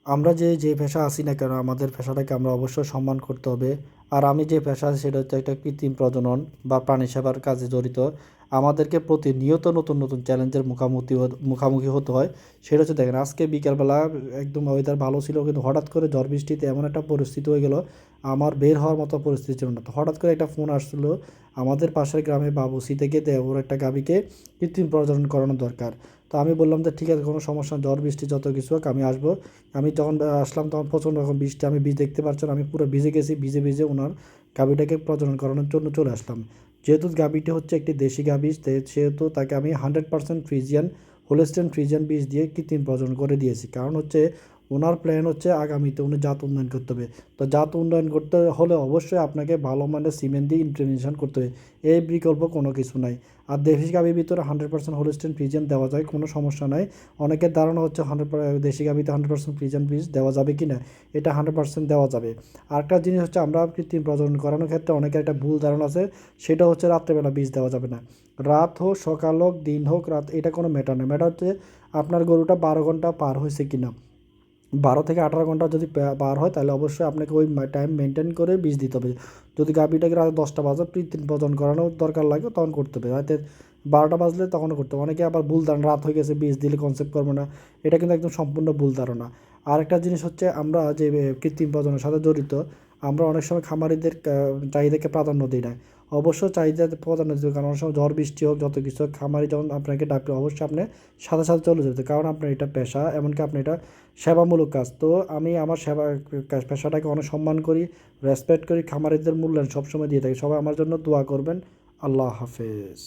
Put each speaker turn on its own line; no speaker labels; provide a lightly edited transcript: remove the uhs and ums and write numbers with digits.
আমরা যে পেশা আছি না কেন আমাদের পেশাটাকে আমরা অবশ্যই সম্মান করতে হবে। আর আমি যে পেশা আছি সেটা হচ্ছে একটা কৃত্রিম প্রজনন বা প্রাণী সেবার কাজে জড়িত। আমাদেরকে প্রতিনিয়ত নতুন নতুন চ্যালেঞ্জের মুখামুখি হতে হয়। সেটা হচ্ছে দেখেন আজকে বিকালবেলা একদম ওয়েদার ভালো ছিল কিন্তু হঠাৎ করে ঝড় বৃষ্টিতে এমন একটা পরিস্থিতি হয়ে গেল, আমার বের হওয়ার মতো পরিস্থিতি ছিল না। তো হঠাৎ করে একটা ফোন আসছিলো আমাদের পাশের গ্রামে বাবুসি থেকে ওর একটা গাভীকে কৃত্রিম প্রজনন করানো দরকার। তো আমি বললাম যে ঠিক আছে, কোনো সমস্যা না, ঝড় বৃষ্টি যত কিছু হোক আমি আসবো। আমি যখন আসলাম তখন প্রচণ্ড রকম বৃষ্টি, আমি দেখতে পাচ্ছেন আমি পুরো ভিজে গেছি, ভিজে ভিজে ওনার গাভীটাকে প্রজনন করানোর জন্য চলে আসলাম। যেহেতু গাভীটি হচ্ছে একটি দেশি গাভী, সেহেতু তাকে আমি 100% ফ্রিজিয়ান হোলিস্টিয়ান ফ্রিজিয়ান বীজ দিয়ে কৃত্রিম প্রজনন করে দিয়েছি। কারণ হচ্ছে ওনার প্ল্যান হচ্ছে আগামীতে উনি জাত উন্নয়ন করতে হবে। তো জাত উন্নয়ন করতে হলে অবশ্যই আপনাকে ভালো মানের সিমেন্ট দিয়ে ইমপ্লিমেন্টেশন করতে হবে। এই বিকল্প কোনো কিছু নাই। আর দেশি গাভীর ভিতরে 100% হোলিস্টিয়ান ফ্রিজিয়ান দেওয়া যায়, কোনো সমস্যা নাই। অনেকের ধারণা হচ্ছে দেশি গাভীতে 100% ফ্রিজিয়ান বীজ দেওয়া যাবে কি না, এটা 100% দেওয়া যাবে। আরেকটা জিনিস হচ্ছে আমরা কৃত্রিম প্রজনন করানোর ক্ষেত্রে অনেকের একটা ভুল ধারণা আছে, সেটা হচ্ছে রাত্রেবেলা বীজ দেওয়া যাবে না। রাত হোক, সকাল হোক, দিন হোক, রাত, এটা কোনো ম্যাটার না। ম্যাটার হচ্ছে আপনার গরুটা 12 ঘন্টা পার হয়েছে কি না। 12 থেকে 18 ঘন্টা যদি পার হয় তাহলে অবশ্যই আপনাকে ওই টাইম মেনটেন করে বীজ দিতে হবে। যদি গাভীটাকে রাত 10টা বাজে কৃত্রিম প্রজনন করানোর দরকার লাগে তখন করতে হবে, হয়তো 12টা বাজলে তখনও করতে হবে। অনেকে আবার ভুল ধারণা রাত হয়ে গেছে বীজ দিলে কনসেপ্ট করবো না, এটা কিন্তু একদম সম্পূর্ণ ভুল ধারণা। আরেকটা জিনিস হচ্ছে আমরা যে কৃত্রিম প্রজননের সাথে জড়িত, আমরা অনেক সময় খামারিদের চাহিদাকে প্রাধান্য দিই না। অবশ্য চাহিদা প্রাধান্য দিতে হবে, কারণ অনেক সময় ঝড় বৃষ্টি হোক, যত কিছু হোক, খামারি যখন আপনাকে ডাকবে অবশ্যই আপনি সাথে সাথে চলে যেতে, কারণ আপনার এটা পেশা, এমনকি আপনি এটা সেবামূলক কাজ। তো আমি আমার পেশাটাকে অনেক সম্মান করি, রেসপেক্ট করি, খামারিদের মূল্যায়ন সবসময় দিয়ে থাকি। সবাই আমার জন্য দোয়া করবেন। আল্লাহ হাফেজ।